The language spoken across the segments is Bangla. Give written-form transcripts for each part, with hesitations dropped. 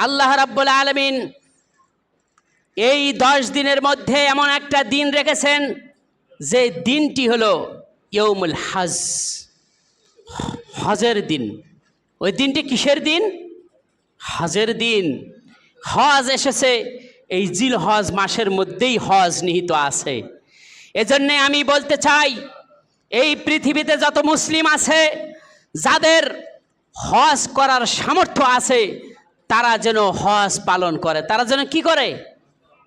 আল্লাহ রাব্বুল আলামিন এই 10 দিনের মধ্যে এমন একটা দিন রেখেছেন যে দিনটি হলো ইয়ৌমুল হজ, হজের দিন। ওই দিনটি কিসের দিন? হজের দিন। হজ এসেছে এই জিলহজ মাসের মধ্যেই, হজ নিহিত আছে। এজন্যে আমি বলতে চাই, এই পৃথিবীতে যত মুসলিম আছে, যাদের হজ করার সামর্থ্য আছে, তারা যেন হজ পালন করে। তারা যেন কি করে?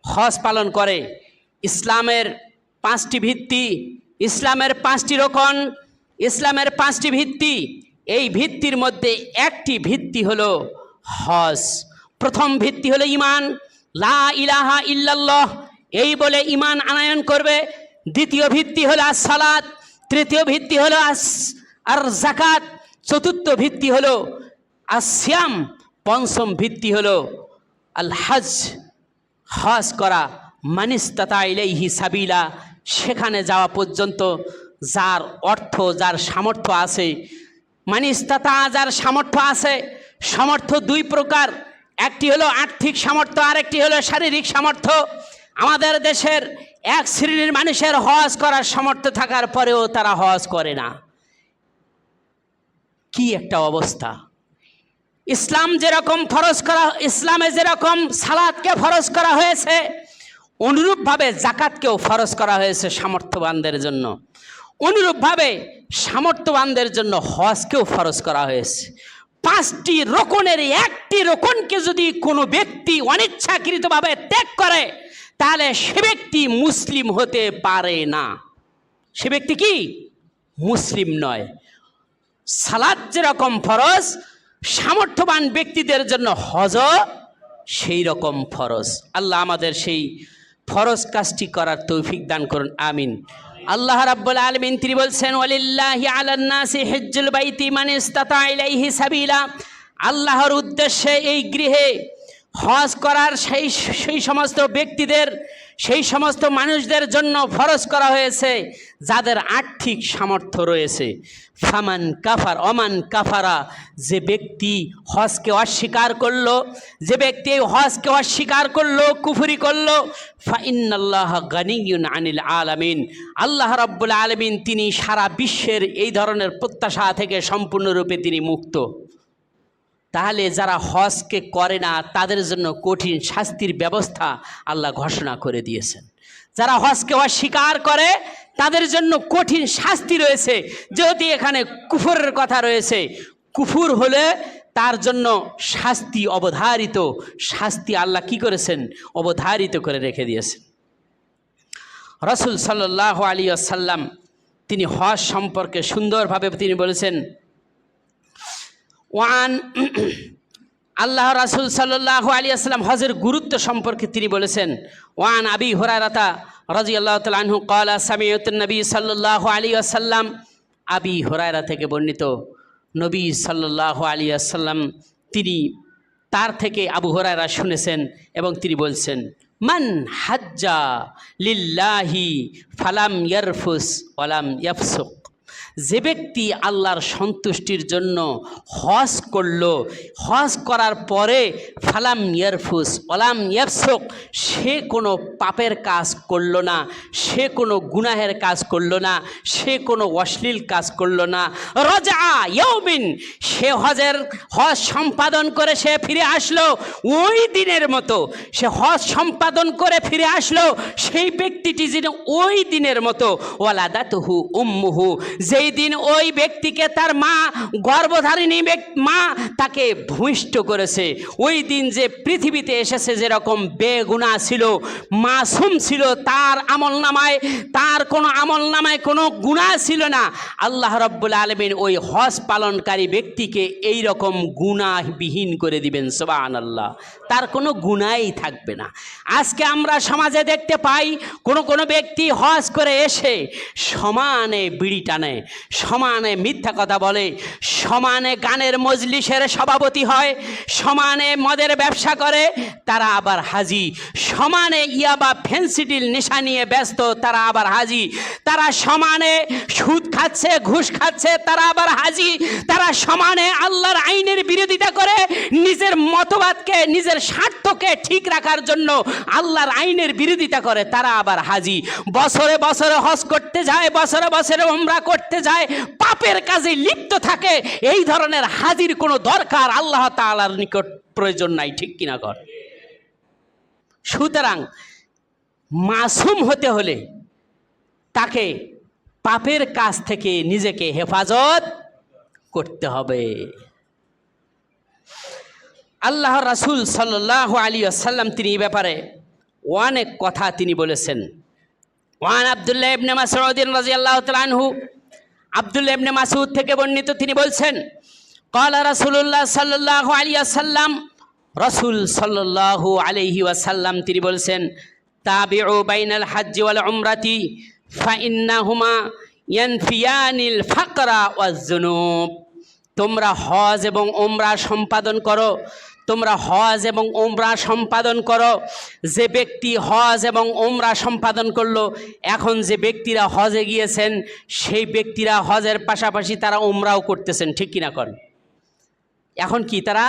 হজ পালন করে। ইসলামের 5টি ভিত্তি, ইসলামের 5টি রোকন, ইসলামের 5টি ভিত্তি। এই ভিত্তির মধ্যে একটি ভিত্তি হলো হজ। প্রথম ভিত্তি হলো ঈমান, লা ইলাহা ইল্লাল্লাহ, এই বলে ঈমান আনয়ন করবে। দ্বিতীয় ভিত্তি হলো আস-সালাত, তৃতীয় ভিত্তি হলো আর যাকাত, চতুর্থ ভিত্তি হলো আস-সিয়াম, পঞ্চম ভিত্তি হলো আল হজ, হজ করা। মানিস্তাতা ইলাইহি সাবিলা, সেখানে যাওয়া পর্যন্ত যার অর্থ, যার সামর্থ্য আছে। মানিস্তাতা, যার সামর্থ্য আছে। সামর্থ্য 2 প্রকার, একটি হলো আর্থিক সামর্থ্য, আরেকটি হলো শারীরিক সামর্থ্য। আমাদের দেশের এক শ্রেণীর মানুষের হজ করার সামর্থ্য থাকার পরেও তারা হজ করে না। কি একটা অবস্থা! ইসলাম যেরকম ফরজ করা, ইসলামে যেরকম সালাতকে ফরজ করা হয়েছে, অনুরূপভাবে যাকাতকেও ফরজ করা হয়েছে সামর্থ্যবানদের জন্য। অনুরূপভাবে সামর্থ্যবানদের জন্য হজকেও ফরজ করা হয়েছে। 5টি রোকনের একটি রোকনকে যদি কোনো ব্যক্তি অনিচ্ছাকৃতভাবে ত্যাগ করে, তাহলে সে ব্যক্তি মুসলিম হতে পারে না। সে ব্যক্তি কি? মুসলিম নয়। সালাত যেরকম ফরজ, সামর্থ্যবান ব্যক্তিদের জন্য হজও সেই রকম ফরজ। আল্লাহ আমাদের সেই ফরজ কাজটি করার তৌফিক দান করুন, আমিন। আল্লাহ রাব্বুল আলামিন তিনি বলছেন, ওয়ালিল্লাহি আলান নাসি হিজ্জুল বাইতি মান ইসতাতা ইলাইহি সাবিলা। আল্লাহর উদ্দেশ্যে এই গৃহে হজ করার সেই সমস্ত ব্যক্তিদের, সেই সমস্ত মানুষদের জন্য ফরজ করা হয়েছে যাদের আর্থিক সামর্থ্য রয়েছে। ফামান কাফার অমান কাফারা, যে ব্যক্তি হজকে অস্বীকার করলো, যে ব্যক্তি হজকে অস্বীকার করলো, কুফরি করলো, ফাইন্নাল্লাহা গানিয়্যুন আনিল আলামিন, আল্লাহ রাব্বুল আলামিন তিনি সারা বিশ্বের এই ধরনের প্রত্যাশা থেকে সম্পূর্ণরূপে তিনি মুক্ত। তাহলে যারা হজকে করে না তাদের জন্য কঠিন শাস্তির ব্যবস্থা আল্লাহ ঘোষণা করে দিয়েছেন। যারা হজকে অস্বীকার করে তাদের জন্য কঠিন শাস্তি রয়েছে। যেহেতু এখানে কুফরের কথা রয়েছে, কুফর হলে তার জন্য শাস্তি অবধারিত, শাস্তি আল্লাহ কি করেছেন? অবধারিত করে রেখে দিয়েছেন। রাসূল সাল্লাল্লাহু আলাইহি ওয়াসাল্লাম তিনি হজ সম্পর্কে সুন্দরভাবে তিনি বলেছেন, ওয়ান আল্লাহ রাসূল সাল্লাল্লাহু আলাইহি ওয়াসাল্লাম হজের গুরুত্ব সম্পর্কে তিনি বলেছেন, ওয়ান আবি হুরায়রা রাদিয়াল্লাহু তাআলা আনহু ক্বালা সামিআতুন নবী সাল্লাল্লাহু আলাইহি ওয়াসাল্লাম, আবি হুরায়রা থেকে বর্ণিত, নবী সাল্লাল্লাহু আলাইহি ওয়াসাল্লাম তিনি, তার থেকে আবু হুরায়রা শুনেছেন এবং তিনি বলছেন, মান হাজ্জা লিল্লাহি ফালাম ইয়ারফুস ওয়ালাম ইয়াফসুক, যে ব্যক্তি আল্লাহর সন্তুষ্টির জন্য হজ করলো, হজ করার পরে ফালাম ইয়ারফুস ওয়ালাম ইয়াফসুক, সে কোনো পাপের কাজ করলো না, সে কোনো গুনাহের কাজ করলো না, সে কোনো অশ্লীল কাজ করলো না, রজা ইয়াউমিন, সে হজ সম্পাদন করে সে ফিরে আসলো ওই দিনের মতো, সে হজ সম্পাদন করে ফিরে আসলো সেই ব্যক্তিটি যেন ওই দিনের মতো, ওয়ালাদাতুহু উম্মুহু, যেই দিন ওই ব্যক্তিকে তার মা, গর্ভধারিণী মা তাকে ভূমিষ্ঠ করেছে, ওই দিন যে পৃথিবীতে এসেছে যেরকম বেগুনাহ ছিল, মাসুম ছিল, তার আমলনামায়, তার কোনো আমলনামায় কোনো গুনাহ ছিল না, আল্লাহ রাব্বুল আলামিন ওই হজ পালনকারী ব্যক্তিকে এই রকম গুনাহবিহীন করে দিবেন। সুবহানাল্লাহ, তার কোনো গুনাহই থাকবে না। আজকে আমরা সমাজে দেখতে পাই কোনো ব্যক্তি হজ করে এসে সমানে বিড়ি টানে, সমানে মিথ্যা কথা বলে, সমানে গানের মজলিসের সভাপতি হয়, সমানে মদের ব্যবসা করে, তারা আবার হাজি। সমানে ইয়াবা ফেন্সিডিল নেশা নিয়ে ব্যস্ত, তারা আবার হাজি। তারা সমানে সুদ খাচ্ছে, ঘুষ খাচ্ছে, তারা আবার হাজি। তারা সমানে আল্লাহর আইনের বিরোধিতা করে, নিজের মতবাদকে, নিজের স্বার্থকে ঠিক রাখার জন্য আল্লাহর আইনের বিরোধিতা করে, তারা আবার হাজি। বছরে বছরে হজ করতে যায়, বছরে বছরে উমরা করতে যায়, পাপের কাজে লিপ্ত থাকে। এই ধরনের হাজির কোনো দরকার আল্লাহ তাআলার নিকট প্রয়োজন নাই, ঠিক কিনা কর? সুতরাং মাসুম হতে হলে তাকে পাপের কাজ থেকে নিজেকে হেফাজত করতে হবে। আল্লাহ রাসূল সাল্লাল্লাহু আলাইহি ওয়াসাল্লাম তিনি এই ব্যাপারে অনেক কথা তিনি বলেছেন। ওয়ান আব্দুল্লাহ ইবনে মাসউদ রাদিয়াল্লাহু তাআলা আনহু, আব্দুল্লাহ ইবনে মাসউদ থেকে বর্ণিত, তিনি বলছেন, ক্বালা রাসূলুল্লাহ সাল্লাল্লাহু আলাইহি ওয়াসাল্লাম, রাসূল সাল্লাল্লাহু আলাইহি ওয়াসাল্লাম তিনি বলছেন, তাবিউ বাইনাল হজ্জি ওয়াল উমরাতি ফাইন্নাহুমা ইয়ানফিয়ানিল ফাকরা ওয়াজ যুনুব। তোমরা হজ এবং উমরা সম্পাদন করো, তোমরা হজ এবং উমরা সম্পাদন করো। যে ব্যক্তি হজ এবং উমরা সম্পাদন করলো, এখন যে ব্যক্তিরা হজে গিয়েছেন সেই ব্যক্তিরা হজের পাশাপাশি তারা উমরাও করতেছেন, ঠিক কিনা কর? এখন কি তারা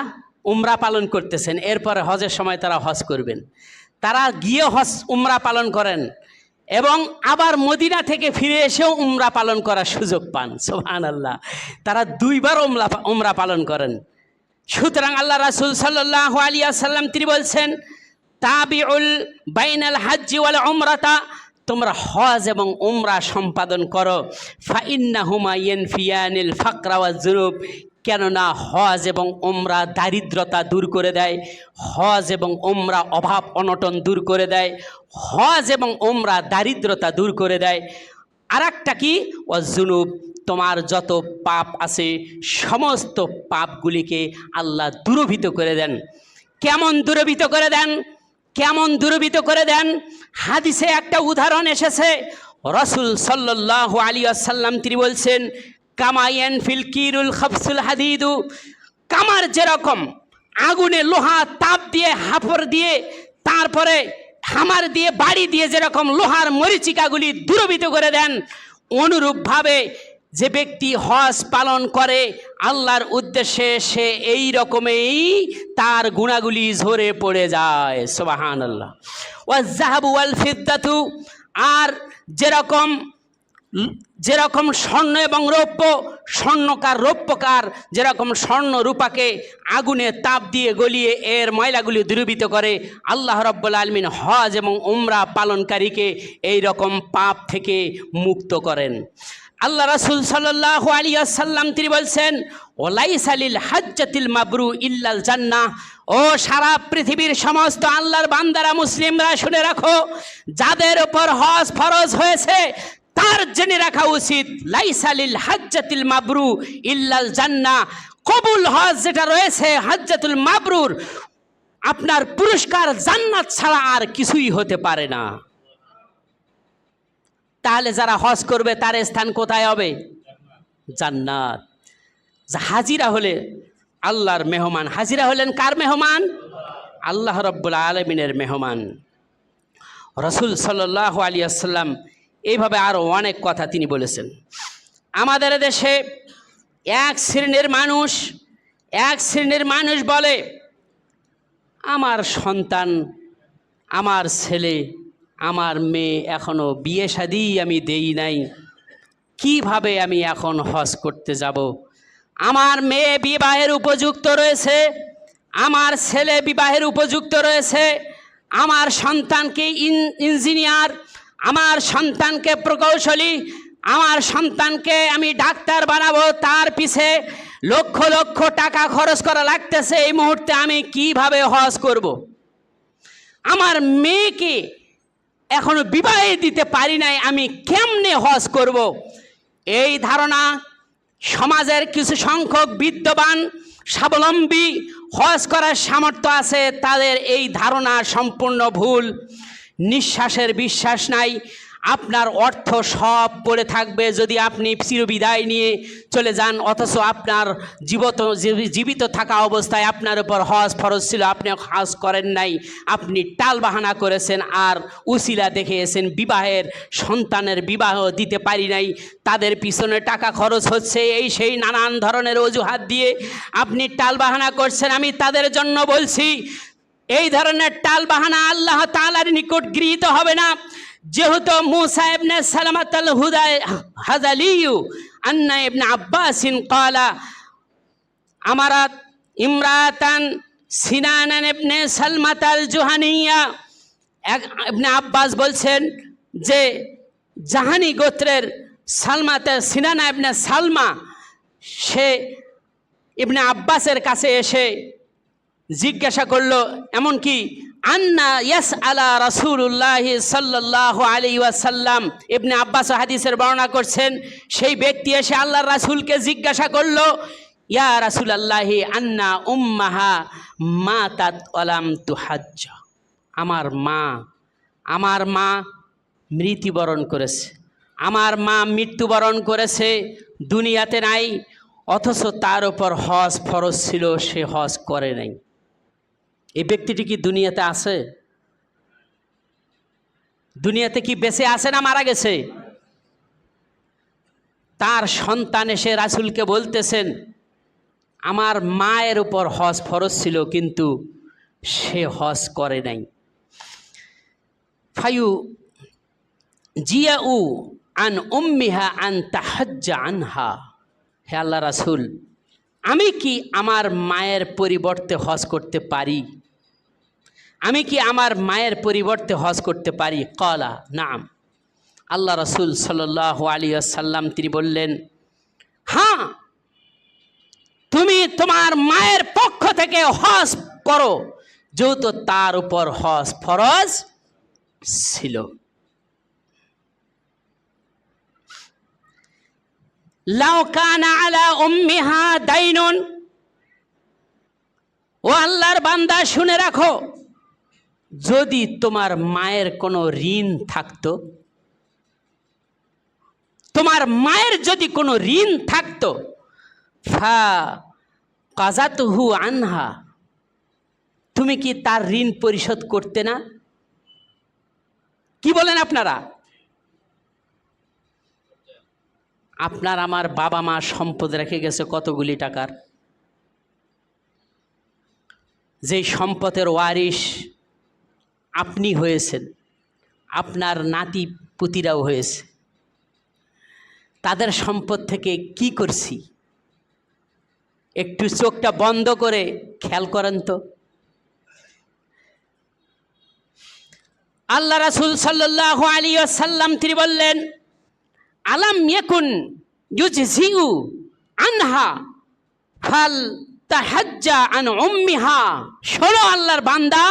উমরা পালন করতেছেন, এরপরে হজের সময় তারা হজ করবেন। তারা গিয়ে হজ উমরা পালন করেন এবং আবার মদিনা থেকে ফিরে এসেও উমরা পালন করার সুযোগ পান। সুবহানাল্লাহ, তারা দুইবার উমরা পালন করেন। সুতরাং আল্লাহ রাসূল সাল্লাল্লাহু আলাইহি ওয়াসাল্লাম তিনি বলছেন, তাবিউল বাইনাল হজ্জি ওয়াল উমরাতা, তোমরা হজ এবং উমরা সম্পাদন করো। ফাইন্নাহুমা ইয়ানফিয়ানিল ফাকরা ওয়াজ যুনুব, কেননা হজ এবং উমরা দারিদ্রতা দূর করে দেয়, হজ এবং উমরা অভাব অনটন দূর করে দেয়, হজ এবং উমরা দারিদ্রতা দূর করে দেয়। আর একটা কি, ওয়াজ যুনুব, তোমার যত পাপ আছে সমস্ত পাপগুলিকে আল্লাহ দূরভীত করে দেন। কেমন দূরভীত করে দেন? কেমন দূরভীত করে দেন? হাদিসে একটা উদাহরণ এসেছে। রাসূল সাল্লাল্লাহু আলাইহি ওয়াসাল্লাম তিনি বলছেন, কামায়ান ফিল কিরুল খাবসুল হাদিদু, কামার যেরকম আগুনে লোহা তাপ দিয়ে, হাফর দিয়ে, তারপরে হামার দিয়ে, বাড়ি দিয়ে যেরকম লোহার মরিচিকাগুলি দূরভীত করে দেন, অনুরূপভাবে যে ব্যক্তি হজ পালন করে আল্লাহর উদ্দেশ্যে, সে এই রকমেই তার গুণাগুলি ঝরে পড়ে যায়। সুবহানাল্লাহ। ওয়াজ যাহাবু ওয়াল ফিদ্দাতু, আর যেরকম স্বর্ণ এবং রৌপ্য, স্বর্ণকার রৌপ্যকার যেরকম স্বর্ণ রূপাকে আগুনে তাপ দিয়ে গলিয়ে এর ময়লাগুলি দূরীভূত করে, আল্লাহ রাব্বুল আলামিন হজ এবং উমরা পালনকারীকে এই রকম পাপ থেকে মুক্ত করেন। আল্লাহ রাসূল সাল্লাল্লাহু আলাইহি ওয়াসাল্লাম তিনি বলছেন, ওয়ালাইসা লিল হাজ্জাতিল মাবরু ইল্লাল জান্নাহ, ও সারা পৃথিবীর সমস্ত আল্লাহর বান্দারা, মুসলিমরা শুনে রাখো, যাদের উপর হজ ফরজ হয়েছে তার জেনে রাখা উচিত, লাইসা লিল হাজ্জাতিল মাবরু ইল্লাল জান্নাহ, কবুল হজ যেটা রয়েছে, হাজ্জাতুল মাবরুর, আপনার পুরস্কার জান্নাত ছাড়া আর কিছুই হতে পারে না। তাহলে যারা হজ করবে তার স্থান কোথায় হবে? জান্নাত। হাজিরা হলে আল্লাহর মেহমান, হাজিরা হলেন কার মেহমান? আল্লাহ রাব্বুল আলামিনের মেহমান। রাসূল সাল্লাল্লাহু আলাইহি ওয়াসাল্লাম এইভাবে আরও অনেক কথা তিনি বলেছেন। আমাদের দেশে এক শ্রেণীর মানুষ বলে, আমার সন্তান, আমার ছেলে, আমার মেয়ে এখনো বিয়ে শাদী আমি দেই নাই, কিভাবে আমি এখন হজ করতে যাব? আমার মেয়ে বিবাহের উপযুক্ত রয়েছে, আমার ছেলে বিবাহের উপযুক্ত রয়েছে, আমার সন্তানকে ইঞ্জিনিয়ার, আমার সন্তানকে প্রকৌশলী, আমার সন্তানকে আমি ডাক্তার বানাবো, তার পিছে লক্ষ লক্ষ টাকা খরচ করা লাগতেছে, এই মুহূর্তে আমি কিভাবে হজ করব? আমার মেয়েকে এখনো বিবাহে দিতে পারি নাই, আমি কেমনে হজ করব? এই ধারণা সমাজের কিছু সংখ্যক বিদ্যমান স্বাবলম্বী হজ করার সামর্থ্য আছে, তাদের এই ধারণা সম্পূর্ণ ভুল। নিঃশ্বাসের বিশ্বাস নাই, আপনার অর্থ সব পড়ে থাকবে যদি আপনি চিরবিদায় নিয়ে চলে যান, অথচ আপনার জীবিত থাকা অবস্থায় আপনার উপর হজ ফরজ ছিল, আপনি হজ করেন নাই, আপনি টালবাহানা করেছেন আর উসিলা দেখিয়েছেন, বিবাহের সন্তানের বিবাহ দিতে পারি নাই, তাদের পিছনে টাকা খরচ হচ্ছে, এই সেই নানান ধরনের অজুহাত দিয়ে আপনি টালবাহানা করছেন। আমি তাদের জন্য বলছি, এই ধরনের টালবাহানা আল্লাহ তাআলার নিকট গৃহীত হবে না। যেহেতু মুসা ইবনে সালামাত আল হাযালিয়্যু আন্না ইবনে আব্বাসিন ক্বালা আমারাত ইমরাতান সিনানান ইবনে সালমাত আল জুহানিয়া, ইবনে আব্বাস বলছেন যে জাহানি গোত্রের সিনানা ইবনে সালমা সে ইবনে আব্বাসের কাছে এসে জিজ্ঞাসা করলো, এমনকি আন্না ইয়াসআলা রাসূলুল্লাহ সাল্লাল্লাহু আলাইহি ওয়াসাল্লাম, ইবনে আব্বাস হাদিসের বর্ণনা করছেন সেই ব্যক্তি এসে আল্লাহর রাসূলকে জিজ্ঞাসা করলো, ইয়া রাসূলুল্লাহি আন্না উম্মাহা মাতাত ওয়ালাম তুহাজ্জ, আমার মা মৃত্যুবরণ করেছে, আমার মা মৃত্যুবরণ করেছে, দুনিয়াতে নাই, অথচ তার উপর হজ ফরজ ছিল, সে হজ করে নাই। এই ব্যক্তিটি কি দুনিয়াতে আছে? দুনিয়াতে কি বেঁচে আছে না মারা গেছে? তার সন্তান এসে রাসূলকে বলতেছেন, আমার মায়ের উপর হজ ফরজ ছিল কিন্তু সে হজ করে নাই। ফায়ু জিয়াউ আন উম্মিহা আন তাহাজ্জা আনহা, হে আল্লাহ রাসূল, আমি কি আমার মায়ের পরিবর্তে হজ করতে পারি? আমি কি আমার মায়ের পরিবর্তে হজ করতে পারি? ক্বালা নাম, আল্লাহ রাসূল সাল্লাল্লাহু আলাইহি ওয়াসাল্লাম তিনি বললেন, হ্যাঁ, তুমি তোমার মায়ের পক্ষ থেকে হজ করো, যেহেতু তার উপর হজ ফরজ ছিল। লাউ কানা আলা উম্মিহা দাইনুন, ও আল্লাহর বান্দা শুনে রাখো, যদি তোমার মায়ের কোনো ঋণ থাকতো, তোমার মায়ের যদি কোনো ঋণ থাকতো, ফা কাযাতুহু আনহা, তুমি কি তার ঋণ পরিশোধ করতে না? কি বলেন আপনারা? আপনার আমার বাবা মা সম্পদ রেখে গেছে কতগুলি টাকার, যেই সম্পদের ওয়ারিশ আপনি হয়েছেন, আপনার নাতি পুতিরাও হয়েছে, তাদের সম্পদ থেকে কি করছি একটু চোখটা বন্ধ করে খেয়াল করেন তো। আল্লাহ রাসূল সাল্লাল্লাহু আলাইহি ওয়াসাল্লাম তিনি বললেন, আলাম ইয়াকুন ইউজজিউ আনহা ফাল তাহাজ্জা আন উম্মিহা, শোনো আল্লাহর বান্দা,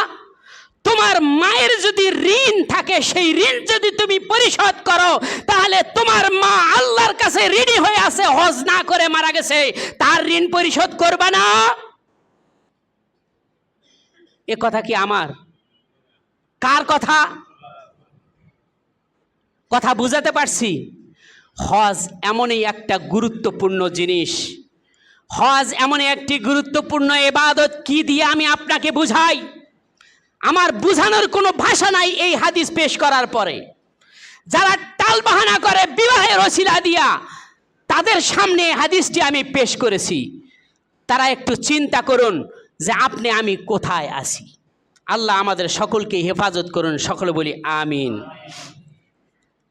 তোমার মায়ের যদি ঋণ থাকে, সেই ঋণ যদি তুমি পরিশোধ করো, তাহলে তোমার মা আল্লাহর কাছে ঋণী হয়ে আছে, হজ না করে মারা গেছে, তার ঋণ পরিশোধ করবে না। এ কথা কি আমার? কার কথা? কথা বুঝাতে পারছি? হজ এমনই একটা গুরুত্বপূর্ণ জিনিস, হজ এমনই একটি গুরুত্বপূর্ণ ইবাদত, কি দিয়ে আমি আপনাকে বুঝাই, আমার বুঝানোর কোনো ভাষা নাই। এই হাদিস পেশ করার পরে যারা টালবাহানা করে বিবাহের ওসিলা দিয়া, তাদের সামনে হাদিসটি আমি পেশ করেছি, তারা একটু চিন্তা করুন যে আপনি আমি কোথায় আছি। আল্লাহ আমাদের সকলকে হেফাজত করুন, সকলে বলি আমিন।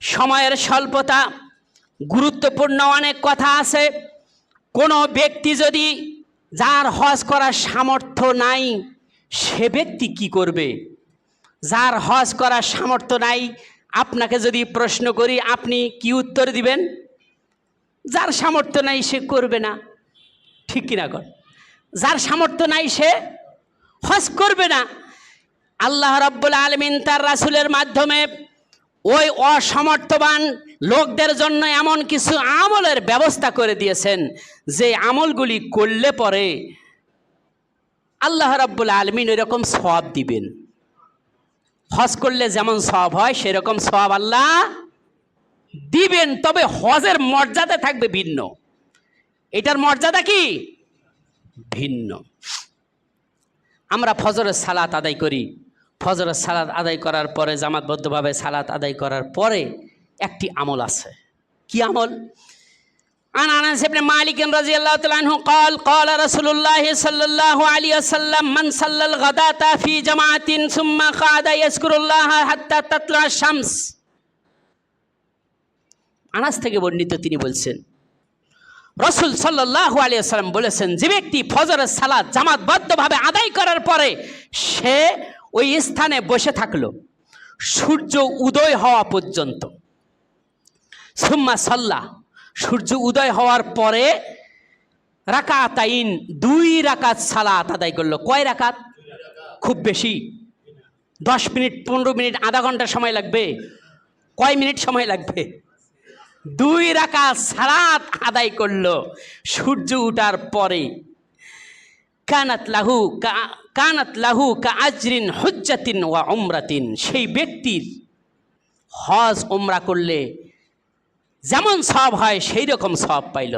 সময়ের স্বল্পতা, গুরুত্বপূর্ণ অনেক কথা আছে। কোনো ব্যক্তি যদি, যার হজ করার সামর্থ্য নাই, সে ব্যক্তি কি করবে? যার হজ করার সামর্থ্য নাই, আপনাকে যদি প্রশ্ন করি আপনি কি উত্তর দিবেন? যার সামর্থ্য নাই সে করবে না, ঠিক কিনা কর? যার সামর্থ্য নাই সে হজ করবে না। আল্লাহ রাব্বুল আলামিন তার রাসূলের মাধ্যমে ওই অসমর্থবান লোকদের জন্য এমন কিছু আমলের ব্যবস্থা করে দিয়েছেন, যে আমলগুলি করলে পরে আল্লাহ রাব্বুল আলামিন এরকম সওয়াব দিবেন। হজ করলে যেমন সওয়াব হয় সেরকম সওয়াব আল্লাহ দিবেন, তবে হজের মর্যাদা থাকবে ভিন্ন। এটার মর্যাদা কি ভিন্ন। আমরা ফজরের সালাত আদায় করি, ফজরের সালাত আদায় করার পরে জামাতবদ্ধভাবে সালাত আদায় করার পরে একটি আমল আছে। কি আমল? عن انس بن مالك رضي الله تعالى عنه قال قال رسول الله صلى الله عليه وسلم من صلى الغداة في جماعة ثم قعد يذكر الله حتى تطلع الشمس। আনাস থেকে বর্ণিত, তিনি বলছেন রাসূল সাল্লাল্লাহু আলাইহি ওয়াসাল্লাম বলেছেন, যে ব্যক্তি ফজরের সালাত জামাতবদ্ধভাবে আদায় করার পরে সে ওই স্থানে বসে থাকলো সূর্য উদয় হওয়া পর্যন্ত। সুম্মা সাল্লা, সূর্য উদয় হওয়ার পরে রাকাতাইন, 2 রাকাত সালাত আদায় করলো। কয় রাকাত? খুব বেশি 10 মিনিট, 15 মিনিট, আধা ঘন্টা সময় লাগবে। কয় মিনিট সময় লাগবে? 2 রাকাত সালাত আদায় করলো সূর্য উঠার পরে। কানাত লাহু কা আজরিন হুজ্জাতিন ওয়া উমরাতিন। সেই ব্যক্তির হজ উমরা করলে যেমন সওয়াব হয় সেই রকম সওয়াব পাইল।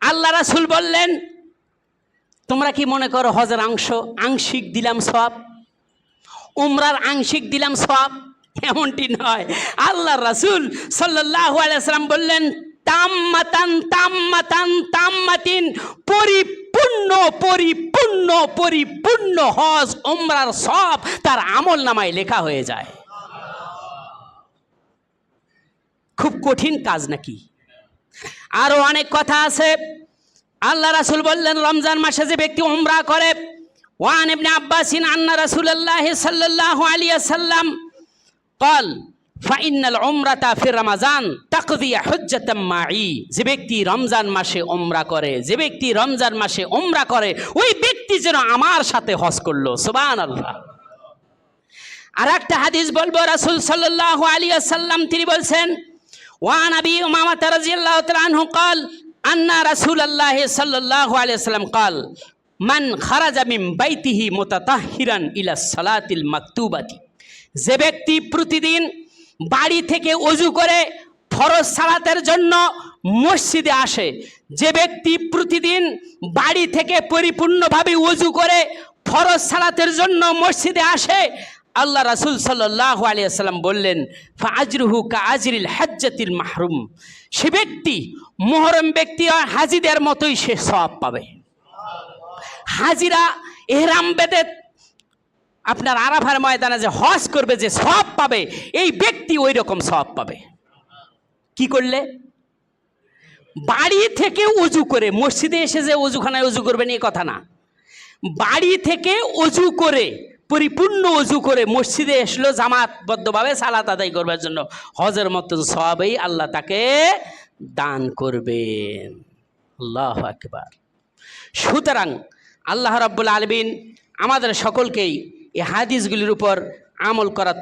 আল্লাহ রাসূল বললেন, তোমরা কি মনে করো হজের আংশিক দিলাম সওয়াব, উমরার আংশিক দিলাম সওয়াব? এমনটি নয়। আল্লাহ রাসূল সাল্লাল্লাহু আলাইহি ওয়াসাল্লাম বললেন, তাম্মাতান তাম্মাতান তাম্মাতিন, পরিপূর্ণ পরিপূর্ণ পরিপূর্ণ হজ উমরার সওয়াব তার আমল নামায় লেখা হয়ে যায়। খুব কঠিন কাজ নাকি? আরো অনেক কথা আছে। আল্লাহ রাসূল বললেন, রমজান মাসে যে ব্যক্তি উমরা করে, ওয়ান ইবনে আব্বাসিন আন্না রাসূলুল্লাহ সাল্লাল্লাহু আলাইহি ওয়াসাল্লাম قال فإن العمرة في رمضان تقضي حجة معي। যে ব্যক্তি রমজান মাসে উমরা করে, যে ব্যক্তি রমজান মাসে উমরা করে, ওই ব্যক্তি যেন আমার সাথে হজ করলো। সুবহানাল্লাহ। আর একটা হাদিস বলবো, রাসূল সাল্লাল্লাহু আলাইহি ওয়াসাল্লাম তিনি বলছেন, ওয়ান আবি উমামা রাদিয়াল্লাহু তাআলা আনহু قال আন্না রাসূলুল্লাহ সাল্লাল্লাহু আলাইহি ওয়াসাল্লাম قال মান খারাজা মিন বাইতিহি মুতাতাহহিরান ইলা সালাতিল মাকতুবাতি। যে ব্যক্তি প্রতিদিন বাড়ি থেকে ওযু করে ফরজ সালাতের জন্য মসজিদে আসে, যে ব্যক্তি প্রতিদিন বাড়ি থেকে পরিপূর্ণভাবে ওযু করে ফরজ সালাতের জন্য মসজিদে আসে, আল্লাহ রাসূল সাল্লাল্লাহু আলাইহি ওয়াসাল্লাম বললেন, ফাআজরুহু কাআজরিল হাজ্জাতিল মাহরুম। সে ব্যক্তি মুহরম ব্যক্তি আর হাজিদের মতোই সে সওয়াব পাবে। হাজিরা ইহরাম বেঁধে আপনার আরাফার ময়দানে যে হজ করবে, যে সওয়াব পাবে, এই ব্যক্তি ওই রকম সওয়াব পাবে। কি করলে? বাড়ি থেকে ওযু করে, মসজিদে এসে যে ওযুখানায় ওযু করবেন এই কথা না, বাড়ি থেকে ওযু করে পরিপূর্ণ ওযু করে মসজিদে এসলো জামাতবদ্ধভাবে সালাত আদায় করবার জন্য, হজের মতো সওয়াবই আল্লাহ তাকে দান করবেন। আল্লাহু আকবার। সুতরাং আল্লাহ রাব্বুল আলামিন আমাদের সকলকেই এই হাদিসগুলির উপর আমল করার